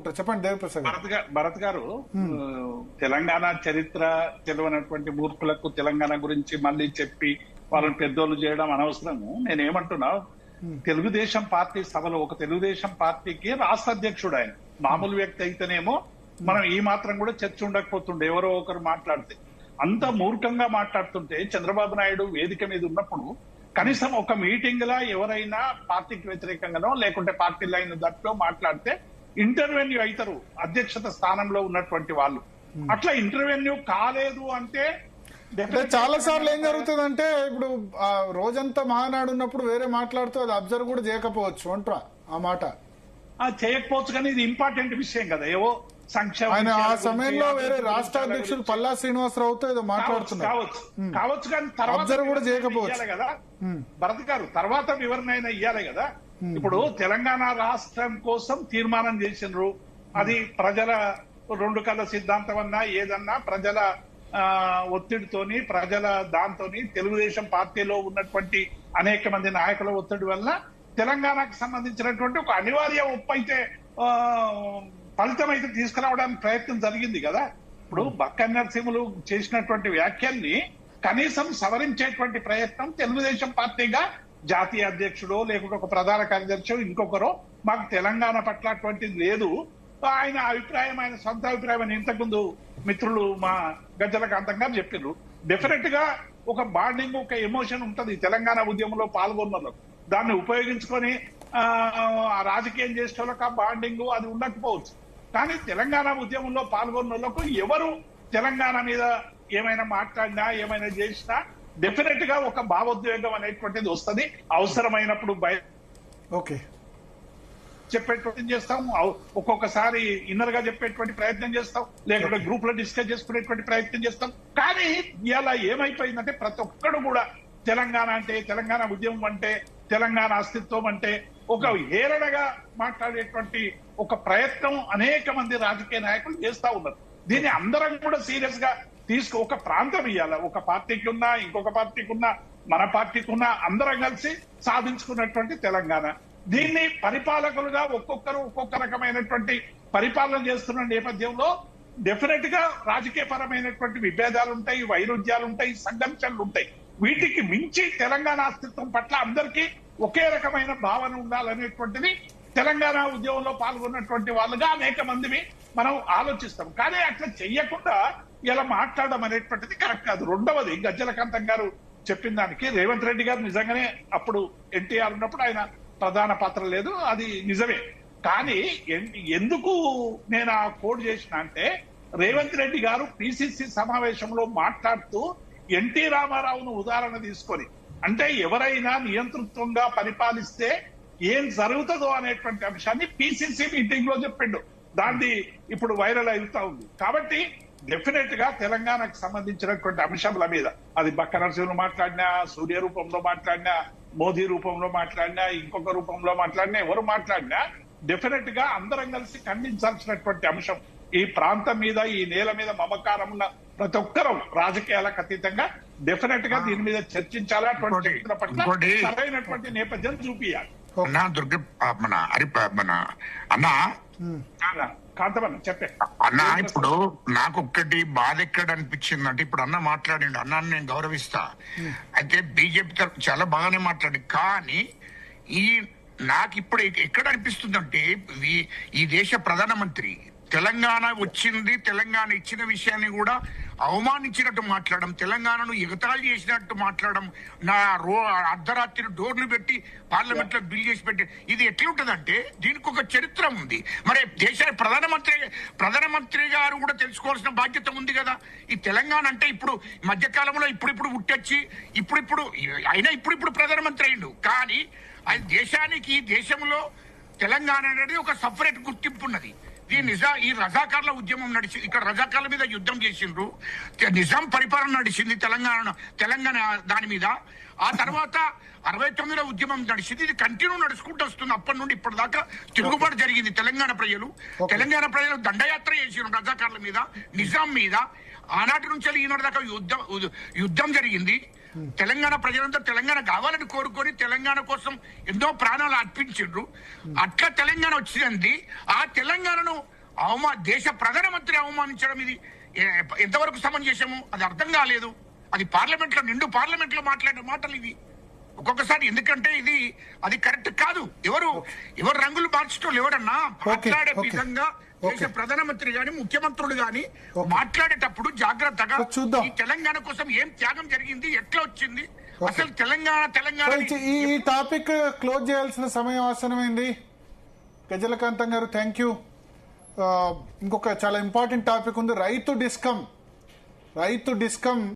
ఉంటారు. చెప్పండి దేవిప్రసాద్. భరత్ గారు, తెలంగాణ చరిత్ర తెలియనటువంటి మూర్ఖులకు తెలంగాణ గురించి మళ్ళీ చెప్పి వాళ్ళని పెద్దోళ్ళు చేయడం అనవసరము. నేనేమంటున్నా, తెలుగుదేశం పార్టీ సభలో ఒక తెలుగుదేశం పార్టీకి రాష్ట్ర అధ్యక్షుడు ఆయన. మామూలు వ్యక్తి అయితేనేమో మనం ఈ మాత్రం కూడా చర్చ ఉండకపోతుండే, ఎవరో ఒకరు మాట్లాడితే. అంత మూర్ఖంగా మాట్లాడుతుంటే చంద్రబాబు నాయుడు వేదిక మీద ఉన్నప్పుడు కనీసం ఒక మీటింగ్ లా ఎవరైనా పార్టీకి వ్యతిరేకంగానో లేకుంటే పార్టీ లైన్ దట్లో మాట్లాడితే ఇంటర్వెన్యూ అవుతారు అధ్యక్షత స్థానంలో ఉన్నటువంటి వాళ్ళు. అట్లా ఇంటర్వెన్యూ కాలేదు అంటే చాలా సార్లు ఏం జరుగుతుందంటే, ఇప్పుడు రోజంతా మహానాడు ఉన్నప్పుడు వేరే మాట్లాడుతూ అది అబ్జర్వ్ కూడా చేయకపోవచ్చు అంటారా ఆ మాట. చేయకపోవచ్చు, కానీ ఇది ఇంపార్టెంట్ విషయం కదా. ఏవో ఆయన ఆ సమయంలో వేరే రాష్ట్ర అధ్యక్షుడు పల్లా శ్రీనివాసరావుతో ఏదో మాట్లాడుతున్నారు కావచ్చు, కానీ తర్వాత కూడా చేయకపోవచ్చు కదా భరత్ గారు. తర్వాత వివరణ అయినా ఇయ్యాలి కదా. ఇప్పుడు తెలంగాణ రాష్ట్రం కోసం తీర్మానం చేసినారు. అది ప్రజల రెండు కళ్ళ సిద్ధాంతం అన్నా ఏదన్నా ప్రజల ఒత్తిడితోని, ప్రజల దాంతోని, తెలుగుదేశం పార్టీలో ఉన్నటువంటి అనేక మంది నాయకుల ఒత్తిడి వల్ల తెలంగాణకు సంబంధించినటువంటి ఒక అనివార్య ఒప్పు అయితే ఫలితం అయితే తీసుకురావడానికి ప్రయత్నం జరిగింది కదా. ఇప్పుడు బక్క నరసింహులు చేసినటువంటి వ్యాఖ్యల్ని కనీసం సవరించేటువంటి ప్రయత్నం తెలుగుదేశం పార్టీగా జాతీయ అధ్యక్షుడు లేకుంటే ఒక ప్రధాన కార్యదర్శి ఇంకొకరు మాకు తెలంగాణ పట్ల అటువంటిది లేదు, ఆయన అభిప్రాయం, ఆయన సొంత అభిప్రాయం అని ఇంతకుముందు మిత్రులు మా గజ్జల కాంతం గారు చెప్పారు. డెఫినెట్ గా ఒక బాండింగ్, ఒక ఎమోషన్ ఉంటది తెలంగాణ ఉద్యమంలో పాల్గొన్న దాన్ని ఉపయోగించుకొని రాజకీయం చేసే వాళ్ళకి ఆ బాండింగ్ అది ఉండకపోవచ్చు. కానీ తెలంగాణ ఉద్యమంలో పాల్గొన్న వాళ్ళకు ఎవరు తెలంగాణ మీద ఏమైనా మాట్లాడినా ఏమైనా చేసినా డెఫినెట్ గా ఒక భావోద్వేగం అనేటువంటిది వస్తుంది. అవసరమైనప్పుడు ఓకే చెప్పేటువంటి చేస్తాం, ఒక్కొక్కసారి ఇన్నర్ గా చెప్పేటువంటి ప్రయత్నం చేస్తాం, లేకుంటే గ్రూప్ లో డిస్కస్ చేసుకునేటువంటి ప్రయత్నం చేస్తాం. కానీ ఇలా ఏమైపోయిందంటే ప్రతి ఒక్కడు కూడా తెలంగాణ అంటే, తెలంగాణ ఉద్యమం అంటే, తెలంగాణ అస్తిత్వం అంటే ఒక హేళనగా మాట్లాడేటువంటి ఒక ప్రయత్నం అనేక మంది రాజకీయ నాయకులు చేస్తా ఉన్నారు. దీన్ని అందరం కూడా సీరియస్ గా ఒక ప్రాంతం ఇవ్వాలి. ఒక పార్టీకి ఉన్నా, ఇంకొక పార్టీకి ఉన్నా, మన పార్టీకి ఉన్నా, అందరం కలిసి సాధించుకున్నటువంటి తెలంగాణ. దీన్ని పరిపాలకులుగా ఒక్కొక్కరు ఒక్కొక్క రకమైనటువంటి పరిపాలన చేస్తున్న నేపథ్యంలో డెఫినెట్ గా రాజకీయ పరమైనటువంటి విభేదాలు ఉంటాయి, వైరుధ్యాలు ఉంటాయి, సంఘర్షణలు ఉంటాయి. వీటికి మించి తెలంగాణ అస్తిత్వం పట్ల అందరికీ ఒకే రకమైన భావన ఉండాలనేటువంటిది తెలంగాణ ఉద్యమంలో పాల్గొన్నటువంటి వాళ్ళుగా అనేక మందిని మనం ఆలోచిస్తాం. కానీ అట్లా చెయ్యకుండా ఇలా మాట్లాడడం అనేటువంటిది కరెక్ట్ కాదు. రెండవది, గజ్జల కాంతం గారు చెప్పిన దానికి రేవంత్ రెడ్డి గారు నిజంగానే అప్పుడు ఎన్టీఆర్ ఉన్నప్పుడు ఆయన ప్రధాన పాత్ర లేదు, అది నిజమే. కానీ ఎందుకు నేను ఆ కోడ్ చేసిన అంటే, రేవంత్ రెడ్డి గారు పిసిసి సమావేశంలో మాట్లాడుతూ ఎన్టీ రామారావును ఉదాహరణ తీసుకొని, అంటే ఎవరైనా నియంతృత్వంగా పరిపాలిస్తే ఏం జరుగుతుందో అనేటువంటి అంశాన్ని పిసిసి మీటింగ్ లో చెప్పిండు. దాన్ని ఇప్పుడు వైరల్ అవుతా ఉంది. కాబట్టి డెఫినెట్ గా తెలంగాణకు సంబంధించినటువంటి అంశాల మీద అది బక్క నరసింహులు మాట్లాడినా, సూర్య రూపంలో మాట్లాడినా, మోదీ రూపంలో మాట్లాడినా, ఇంకొక రూపంలో మాట్లాడినా, ఎవరు మాట్లాడినా డెఫినెట్ గా అందరం కలిసి ఖండించాల్సినటువంటి అంశం. ఈ ప్రాంతం మీద, ఈ నేల మీద మమకారం ఉన్న ప్రతి ఒక్కరూ రాజకీయాలకు అతీతంగా డెఫినెట్ గా దీని మీద చర్చించాలి. అటువంటి వ్యక్తుల పట్ల సరైనటువంటి నేపథ్యం చూపియాలి. కాంతమన్న చెప్పే అన్న, ఇప్పుడు నాకు ఒక్కటి బాధ ఎక్కడ అనిపించింది అంటే, ఇప్పుడు అన్న మాట్లాడిండు, అన్నాన్ని నేను గౌరవిస్తా. అయితే బీజేపీ తరఫు చాలా బాగానే మాట్లాడి, కానీ నాకు ఇప్పుడు ఎక్కడ అనిపిస్తుంది అంటే, ఈ దేశ ప్రధానమంత్రి తెలంగాణ వచ్చింది, తెలంగాణ ఇచ్చిన విషయాన్ని కూడా అవమానించినట్టు మాట్లాడడం, తెలంగాణను ఎగతాళి చేసినట్టు మాట్లాడడం, అర్ధరాత్రి డోర్లు పెట్టి పార్లమెంట్ లో బిల్ చేసి పెట్టి, ఇది ఎట్లుంటదంటే దీనికి ఒక చరిత్ర ఉంది. మరి దేశ ప్రధానమంత్రి గారు కూడా తెలుసుకోవాల్సిన బాధ్యత ఉంది కదా. ఈ తెలంగాణ అంటే ఇప్పుడు మధ్యకాలంలో ఇప్పుడిప్పుడు పుట్టొచ్చి ఇప్పుడు ప్రధానమంత్రి అయిండు, కానీ అది దేశానికి, దేశంలో తెలంగాణ అనేది ఒక సపరేట్ గుర్తింపు ఉన్నది. ఈ రజాకార్ల ఉద్యమం నడిచింది, ఇక్కడ రజాకార్ల మీద యుద్ధం చేసిండ్రు, నిజాం పరిపాలన నడిచింది తెలంగాణ దాని మీద. ఆ తర్వాత 69లో ఉద్యమం నడిచింది. ఇది కంటిన్యూ నడుచుకుంటూ వస్తుంది. అప్పటి నుండి ఇప్పటిదాకా తిరుగుబాటు జరిగింది. తెలంగాణ ప్రజలు దండయాత్ర చేసిండ్రు రజాకార్ల మీద, నిజాం మీద. ఆనాటి నుంచి ఈనాటి దాకా యుద్ధం జరిగింది. తెలంగాణ ప్రజలంతా తెలంగాణ కావాలని కోరుకొని తెలంగాణ కోసం ఎన్నో ప్రాణాలు అర్పించిండ్రు. అట్లా తెలంగాణ వచ్చింది. ఆ తెలంగాణను దేశ ప్రధానమంత్రి అవమానించడం ఇది ఎంతవరకు సమంజసము? అది అర్థం కాలేదు. అది నిండు పార్లమెంట్ లో మాట్లాడిన మాటలు ఇవి ఒక్కొక్కసారి. ఎందుకంటే అది కరెక్ట్ కాదు. ఎవరు రంగులు మార్చడం ఎవరన్నా మాట్లాడే విధంగా దేశ ప్రధానమంత్రి గాని ముఖ్యమంత్రులు గాని మాట్లాడేటప్పుడు జాగ్రత్తగా ఈ తెలంగాణ కోసం ఏం త్యాగం జరిగింది, ఎట్లా వచ్చింది, అసలు తెలంగాణ ఈ టాపిక్ క్లోజ్ చేయాల్సిన సమయం ఆసనమైంది. గజలకాంతం గారు, థ్యాంక్ యూ. ఇంకొక చాలా ఇంపార్టెంట్ టాపిక్ ఉంది, రైతు డిస్కమ్